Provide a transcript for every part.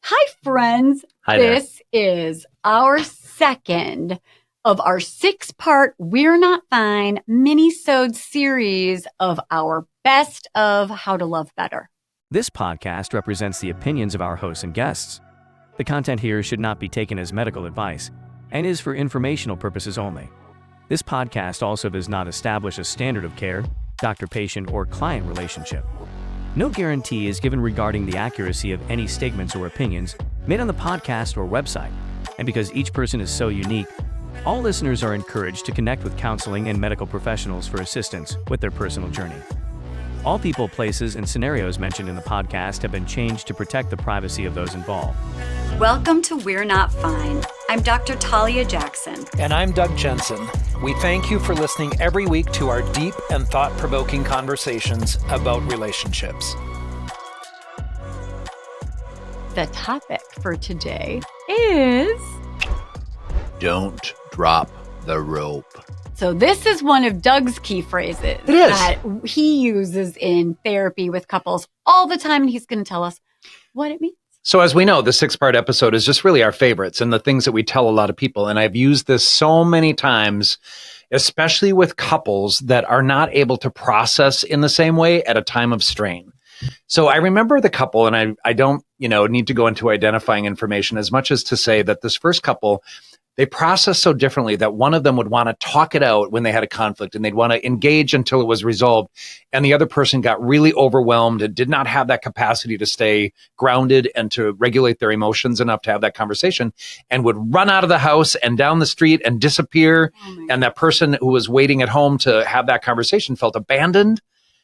Hi, friends. Hi there. This is our second of our 6-part We're Not Fine mini-sode series of our best of How to Love Better. This podcast represents the opinions of our hosts and guests. The content here should not be taken as medical advice and is for informational purposes only. This podcast also does not establish a standard of care, doctor-patient, or client relationship. No guarantee is given regarding the accuracy of any statements or opinions made on the podcast or website. And because each person is so unique, all listeners are encouraged to connect with counseling and medical professionals for assistance with their personal journey. All people, places, and scenarios mentioned in the podcast have been changed to protect the privacy of those involved. Welcome to We're Not Fine. I'm Dr. Talia Jackson. And I'm Dr. Jensen. We thank you for listening every week to our deep and thought-provoking conversations about relationships. The topic for today is... Don't drop the rope. So this is one of Doug's key phrases It is. that he uses in therapy with couples all the time, and he's going to tell us what it means. So as we know, the 6-part episode is just really our favorites and the things that we tell a lot of people. And I've used this so many times, especially with couples that are not able to process in the same way at a time of strain. So I remember the couple, and I don't, need to go into identifying information as much as to say that this first couple, they process so differently that one of them would want to talk it out when they had a conflict and they'd want to engage until it was resolved. And the other person got really overwhelmed and did not have that capacity to stay grounded and to regulate their emotions enough to have that conversation and would run out of the house and down the street and disappear. And that person who was waiting at home to have that conversation felt abandoned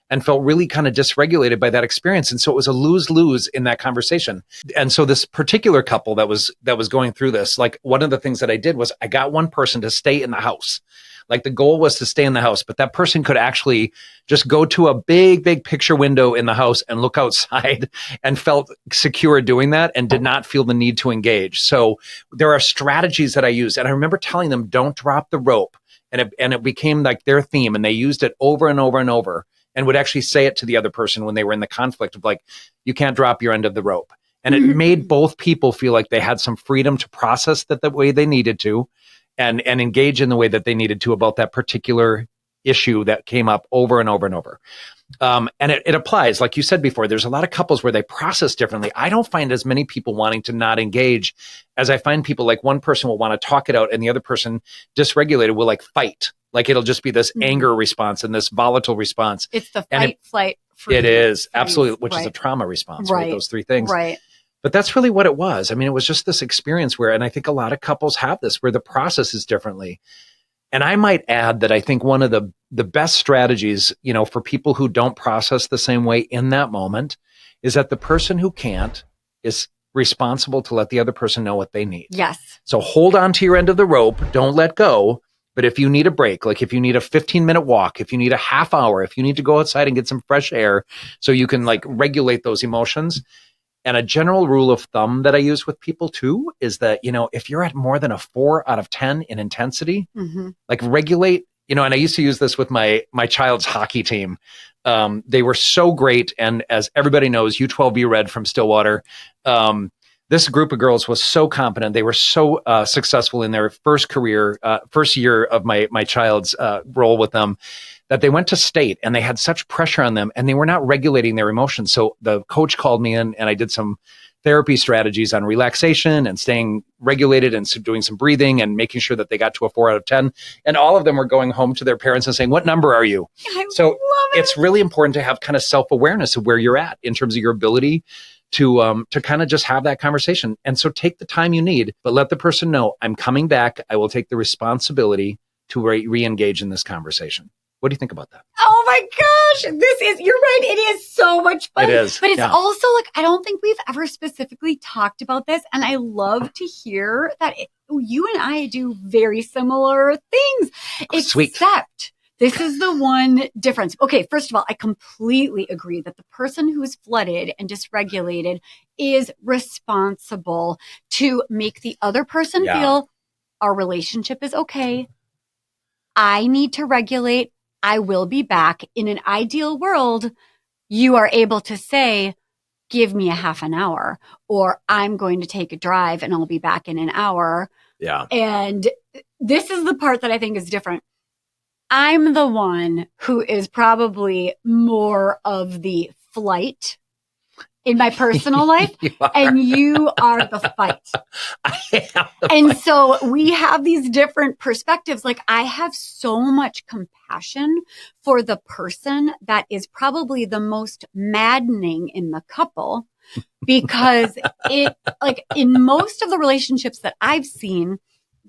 and felt really kind of dysregulated by that experience. And so it was a lose-lose in that conversation. And so this particular couple that was going through this, like one of the things that I did was I got one person to stay in the house. Like the goal was to stay in the house, but that person could actually just go to a big picture window in the house and look outside and felt secure doing that and did not feel the need to engage. So there are strategies that I use. And I remember telling them, don't drop the rope. And it became like their theme, and they used it over and over and over, and would actually say it to the other person when they were in the conflict of like, you can't drop your end of the rope. And it made both people feel like they had some freedom to process that the way they needed to and engage in the way that they needed to about that particular issue that came up over and over and over. And it applies, like you said before, there's a lot of couples where they process differently. I don't find as many people wanting to not engage as I find people like one person will want to talk it out and the other person dysregulated will like fight. Like it'll just be this anger response and this volatile response. It's the fight, flight, freeze. It is, absolutely, which is a trauma response, right? Those three things. Right. But that's really what it was. I mean, it was just this experience where, and I think a lot of couples have this, where the process is differently. And I might add that I think one of the best strategies, for people who don't process the same way in that moment is that the person who can't is responsible to let the other person know what they need. Yes. So hold on to your end of the rope. Don't let go. But if you need a break, like if you need a 15-minute walk, if you need a half hour, if you need to go outside and get some fresh air so you can like regulate those emotions. And a general rule of thumb that I use with people too is that, if you're at more than a 4 out of 10 in intensity, like regulate, and I used to use this with my child's hockey team. They were so great. And as everybody knows, U12B Red from Stillwater, this group of girls was so competent. They were so successful in their first year of my child's role with them, that they went to state and they had such pressure on them and they were not regulating their emotions. So the coach called me in and I did some therapy strategies on relaxation and staying regulated and doing some breathing and making sure that they got to a 4 out of 10. And all of them were going home to their parents and saying, what number are you? So it's really important to have kind of self-awareness of where you're at in terms of your ability to kind of just have that conversation. And so take the time you need, but let the person know, I'm coming back. I will take the responsibility to re-engage in this conversation. What do you think about that? Oh my gosh. You're right. It is so much fun. It is. But it's also like, I don't think we've ever specifically talked about this. And I love to hear that you and I do very similar things. Except this is the one difference. Okay. First of all, I completely agree that the person who's flooded and dysregulated is responsible to make the other person feel our relationship is okay. I need to regulate. I will be back. In an ideal world, you are able to say, give me a half an hour, or I'm going to take a drive and I'll be back in an hour. Yeah. And this is the part that I think is different. I'm the one who is probably more of the flight in my personal life, and you are the fight. I am the And fight. so we have these different perspectives. Like, I have so much compassion for the person that is probably the most maddening in the couple, because it, like, in most of the relationships that I've seen,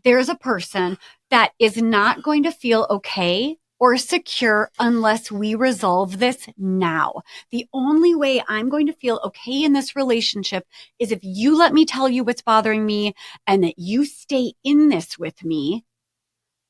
there's a person that is not going to feel okay or secure unless we resolve this now. The only way I'm going to feel okay in this relationship is if you let me tell you what's bothering me and that you stay in this with me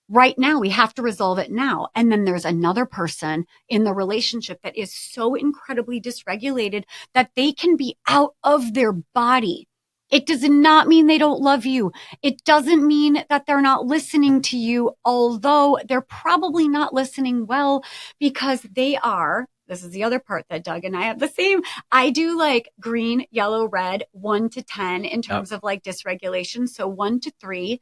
right now. We have to resolve it now. And then there's another person in the relationship that is so incredibly dysregulated that they can be out of their body. It does not mean they don't love you. It doesn't mean that they're not listening to you, although they're probably not listening well, because they are. This is the other part that Doug and I have the same. I do like green, yellow, red, 1 to 10 in terms of like dysregulation. So 1 to 3.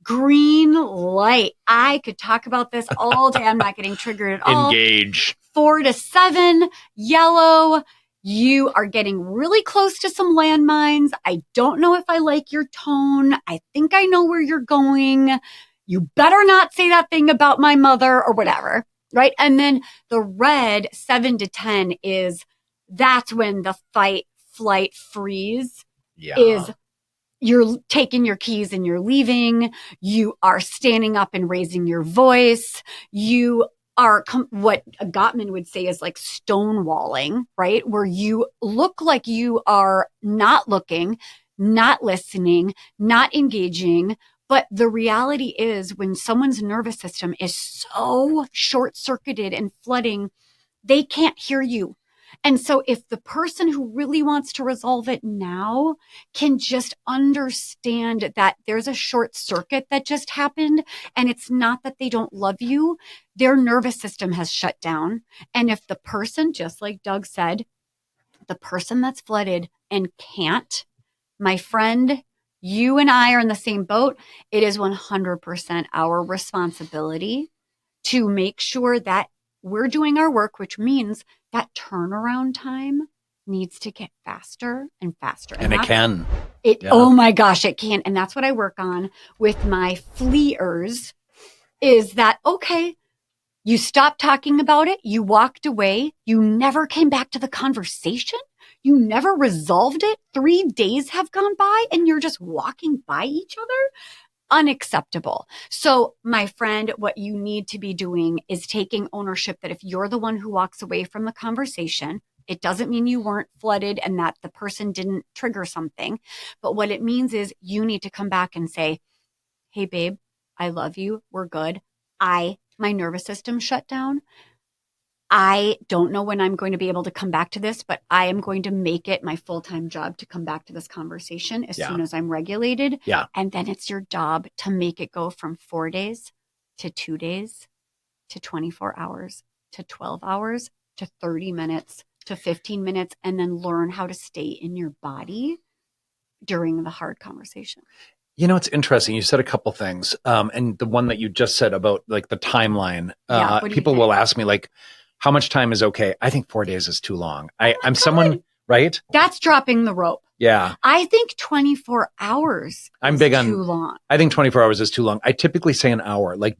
Green light. I could talk about this all day. I'm not getting triggered at all. Engage. 4 to 7, yellow. You are getting really close to some landmines. I don't know if I like your tone. I think I know where you're going. You better not say that thing about my mother or whatever, right? And then the red, 7 to 10 that's when the fight, flight, freeze is. You're taking your keys and you're leaving. You are standing up and raising your voice. You are what Gottman would say is like stonewalling, right? Where you look like you are not looking, not listening, not engaging. But the reality is, when someone's nervous system is so short-circuited and flooding, they can't hear you. And so if the person who really wants to resolve it now can just understand that there's a short circuit that just happened, and it's not that they don't love you, their nervous system has shut down. And if the person, just like Doug said, the person that's flooded and can't, my friend, you and I are in the same boat. It is 100% our responsibility to make sure that we're doing our work, which means that turnaround time needs to get faster and faster. And it can. Oh my gosh, it can. And that's what I work on with my fleers, is that, okay, you stopped talking about it. You walked away. You never came back to the conversation. You never resolved it. 3 days have gone by and you're just walking by each other. Unacceptable. So, my friend, what you need to be doing is taking ownership that if you're the one who walks away from the conversation, it doesn't mean you weren't flooded and that the person didn't trigger something. But what it means is you need to come back and say, hey, babe, I love you. We're good. My nervous system shut down. I don't know when I'm going to be able to come back to this, but I am going to make it my full-time job to come back to this conversation as soon as I'm regulated. Yeah. And then it's your job to make it go from 4 days to 2 days to 24 hours to 12 hours to 30 minutes to 15 minutes, and then learn how to stay in your body during the hard conversation. You know, it's interesting. You said a couple things. And the one that you just said about like the timeline, people will ask me like, how much time is okay? I think 4 days is too long. I'm someone, right? That's dropping the rope. Yeah. I think 24 hours is too long. I think 24 hours is too long. I typically say an hour. Like,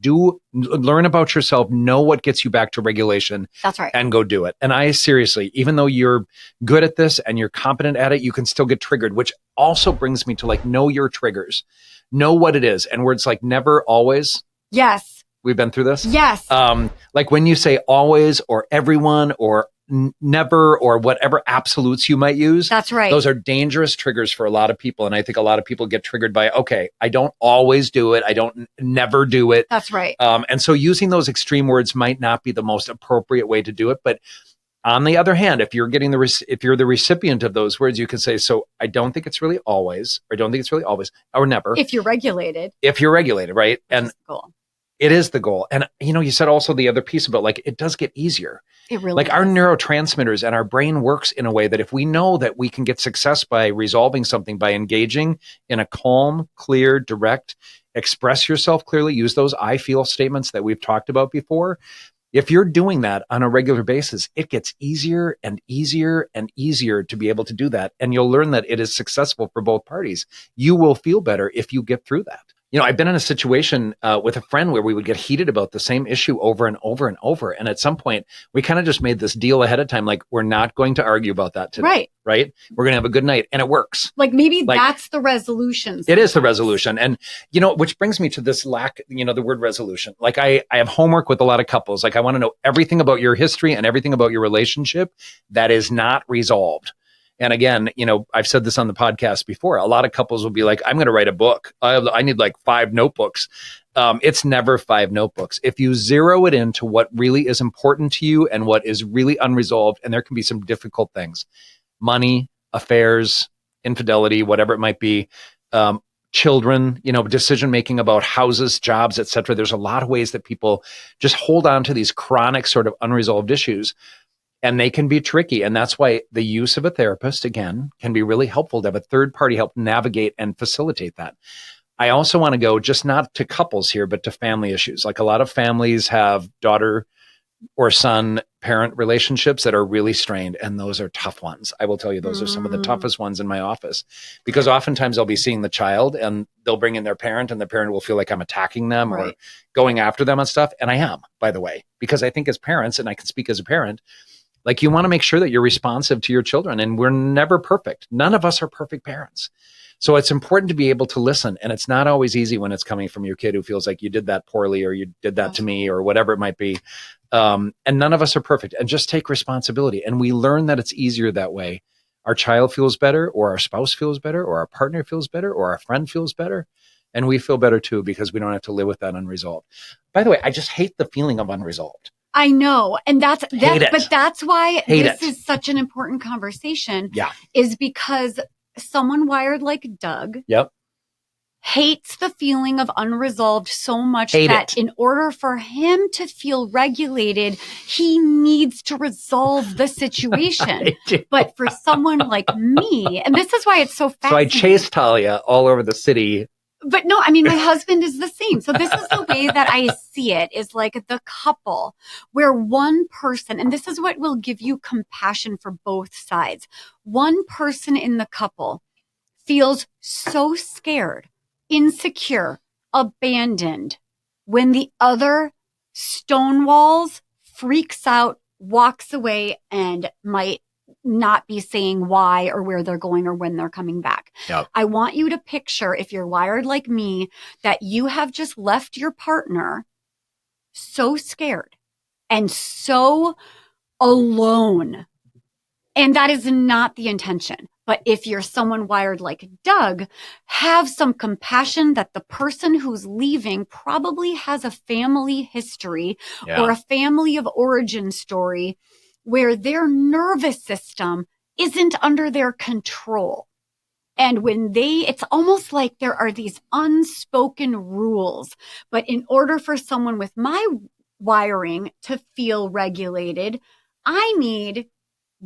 learn about yourself, know what gets you back to regulation. That's right. And go do it. And I seriously, even though you're good at this and you're competent at it, you can still get triggered, which also brings me to like, know your triggers, know what it is. And words like never, always. Yes. We've been through this. Yes. Like when you say always or everyone or never or whatever absolutes you might use. That's right. Those are dangerous triggers for a lot of people. And I think a lot of people get triggered by, okay, I don't always do it. I don't never do it. That's right. And so using those extreme words might not be the most appropriate way to do it. But on the other hand, if you're the recipient of those words, you can say, so I don't think it's really always, or I don't think it's really always, or never. If you're regulated. If you're regulated, right? And cool. It is the goal. And, you said also the other piece about like, it does get easier. It really like does. Our neurotransmitters and our brain works in a way that if we know that we can get success by resolving something, by engaging in a calm, clear, direct, express yourself clearly, use those I feel statements that we've talked about before. If you're doing that on a regular basis, it gets easier and easier and easier to be able to do that. And you'll learn that it is successful for both parties. You will feel better if you get through that. I've been in a situation with a friend where we would get heated about the same issue over and over and over. And at some point, we kind of just made this deal ahead of time. Like, we're not going to argue about that today. Right? We're going to have a good night. And it works. Like maybe that's the resolution. It is the resolution. And, which brings me to this lack, the word resolution. Like I have homework with a lot of couples. Like I want to know everything about your history and everything about your relationship that is not resolved. And again, I've said this on the podcast before. A lot of couples will be like, I'm going to write a book. I need like 5 notebooks. It's never 5 notebooks. If you zero it into what really is important to you and what is really unresolved, and there can be some difficult things, money, affairs, infidelity, whatever it might be, children, decision-making about houses, jobs, et cetera. There's a lot of ways that people just hold on to these chronic sort of unresolved issues. And they can be tricky. And that's why the use of a therapist, again, can be really helpful to have a third party help navigate and facilitate that. I also want to go just not to couples here, but to family issues. Like a lot of families have daughter or son parent relationships that are really strained. And those are tough ones. I will tell you, those are some of the toughest ones in my office, because oftentimes I'll be seeing the child and they'll bring in their parent and the parent will feel like I'm attacking them or going after them and stuff. And I am, by the way, because I think as parents, and I can speak as a parent, like you want to make sure that you're responsive to your children, and we're never perfect. None of us are perfect parents. So it's important to be able to listen. And it's not always easy when it's coming from your kid who feels like you did that poorly or you did that to me or whatever it might be. And none of us are perfect, and just take responsibility. And we learn that it's easier that way. Our child feels better, or our spouse feels better, or our partner feels better, or our friend feels better. And we feel better too, because we don't have to live with that unresolved. By the way, I just hate the feeling of unresolved. I know. And that's but that's why this is such an important conversation. Yeah. Is because someone wired like Doug hates the feeling of unresolved so much that in order for him to feel regulated, he needs to resolve the situation. But for someone like me, and this is why it's so fascinating. So I chase Talia all over the city. But no, I mean, my husband is the same. So this is the way that I see it, is like the couple where one person, and this is what will give you compassion for both sides. One person in the couple feels so scared, insecure, abandoned, when the other stonewalls, freaks out, walks away, and might not be saying why or where they're going or when they're coming back. Yep. I want you to picture, if you're wired like me, that you have just left your partner so scared and so alone. And that is not the intention. But if you're someone wired like Doug, have some compassion that the person who's leaving probably has a family history or a family of origin story where their nervous system isn't under their control. And when it's almost like there are these unspoken rules. But in order for someone with my wiring to feel regulated, I need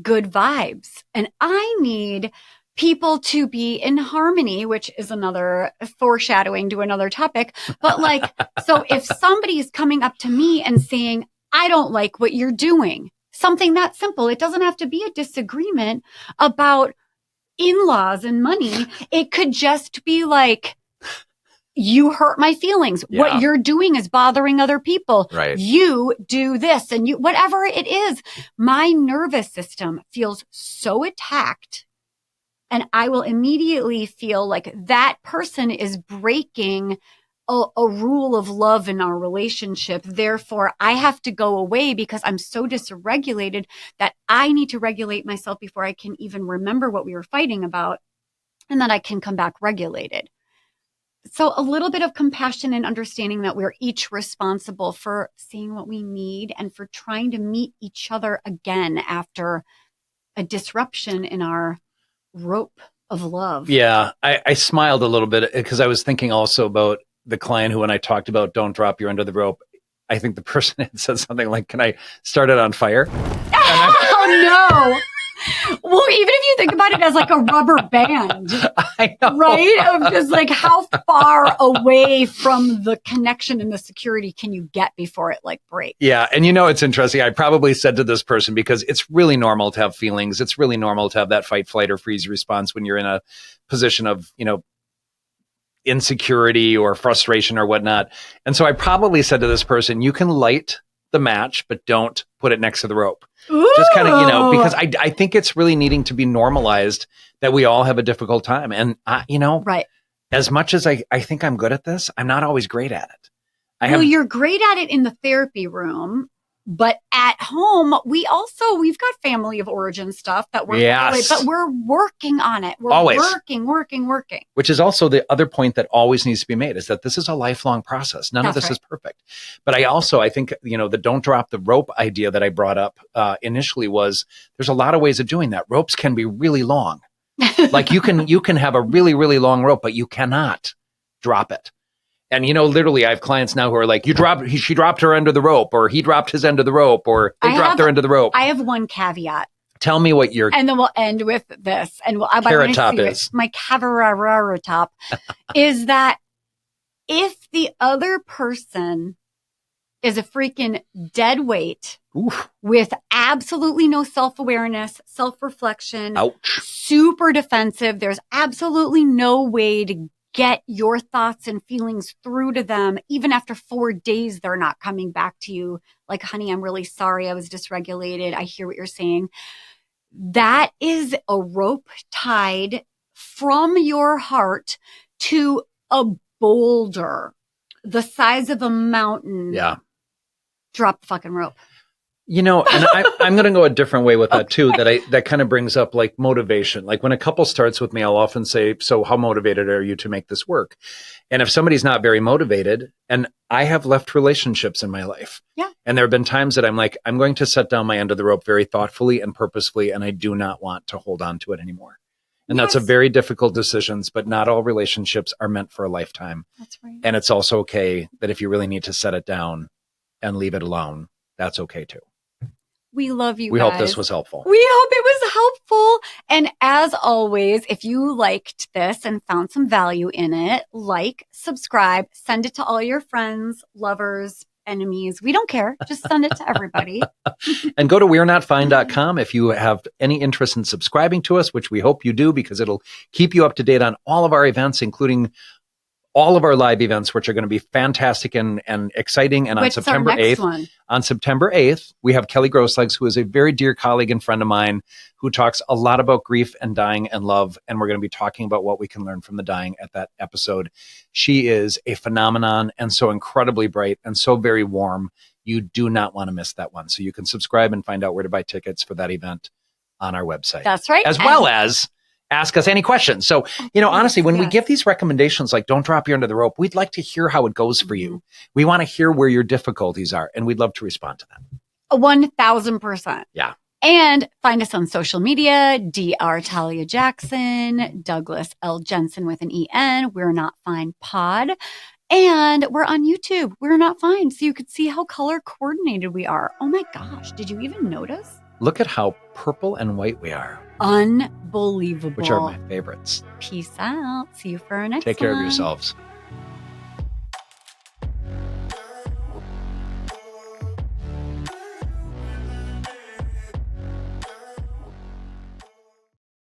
good vibes, and I need people to be in harmony, which is another foreshadowing to another topic. But like, so if somebody is coming up to me and saying, I don't like what you're doing, something that simple, it doesn't have to be a disagreement about in-laws and money. It could just be like, you hurt my feelings. Yeah. What you're doing is bothering other people. Right. You do this and you, whatever it is, my nervous system feels so attacked, and I will immediately feel like that person is breaking a rule of love in our relationship. Therefore, I have to go away because I'm so dysregulated that I need to regulate myself before I can even remember what we were fighting about, and then I can come back regulated. So a little bit of compassion and understanding that we're each responsible for seeing what we need and for trying to meet each other again after a disruption in our rope of love. Yeah, I smiled a little bit because I was thinking also about the client who, when I talked about don't drop your end of the rope, I think the person had said something like, can I start it on fire? Oh, no. Well, even if you think about it as like a rubber band, I know. right? Of just like how far away from the connection and the security can you get before it like breaks? Yeah. And it's interesting. I probably said to this person, because it's really normal to have feelings. It's really normal to have that fight, flight, or freeze response when you're in a position of, insecurity or frustration or whatnot. And so I probably said to this person, you can light the match, but don't put it next to the rope. Ooh. Just kind of, because I think it's really needing to be normalized that we all have a difficult time. And, right. As much as I think I'm good at this, I'm not always great at it. You're great at it in the therapy room, but at home, we've got family of origin stuff that we're, but we're working on it. We're always working. Which is also the other point that always needs to be made, is that this is a lifelong process. None of this is perfect. But I think, the don't drop the rope idea that I brought up initially was, there's a lot of ways of doing that. Ropes can be really long. Like you can have a really, really long rope, but you cannot drop it. And, literally I have clients now who are like, she dropped her end of the rope, or he dropped his end of the rope, or they dropped their end of the rope. I have one caveat. Tell me what your... And then we'll end with this. And carrot top is. My carrot top is that if the other person is a freaking dead weight with absolutely no self-awareness, self-reflection, super defensive, there's absolutely no way to get your thoughts and feelings through to them. Even after 4 days, they're not coming back to you like, honey, I'm really sorry. I was dysregulated. I hear what you're saying. That is a rope tied from your heart to a boulder the size of a mountain. Yeah. Drop the fucking rope. And I'm going to go a different way with that too. That kind of brings up like motivation. Like when a couple starts with me, I'll often say, so how motivated are you to make this work? And if somebody's not very motivated, and I have left relationships in my life. Yeah. And there have been times that I'm like, I'm going to set down my end of the rope very thoughtfully and purposefully. And I do not want to hold on to it anymore. And that's a very difficult decision, but not all relationships are meant for a lifetime. That's right. And it's also okay that if you really need to set it down and leave it alone, that's okay too. We love you guys. We hope this was helpful. We hope it was helpful. And as always, if you liked this and found some value in it, subscribe, send it to all your friends, lovers, enemies. We don't care. Just send it to everybody. And go to we'renotfine.com if you have any interest in subscribing to us, which we hope you do, because it'll keep you up to date on all of our events, including all of our live events, which are going to be fantastic and exciting. And What's on September 8th, we have Kelly Grosslegs, who is a very dear colleague and friend of mine, who talks a lot about grief and dying and love. And we're going to be talking about what we can learn from the dying at that episode. She is a phenomenon and so incredibly bright and so very warm. You do not want to miss that one. So you can subscribe and find out where to buy tickets for that event on our website. That's right. As well as ask us any questions. So, honestly, when we give these recommendations, like don't drop your end of the rope, we'd like to hear how it goes for you. We want to hear where your difficulties are, and we'd love to respond to them. 1,000%. Yeah. And find us on social media, Dr. Talia Jackson, Douglas L. Jensen with an E-N, We're Not Fine Pod. And we're on YouTube, We're Not Fine, so you could see how color coordinated we are. Oh my gosh, did you even notice? Look at how purple and white we are. Unbelievable. Which are my favorites. Peace out. See you for our next one. Take care of yourselves.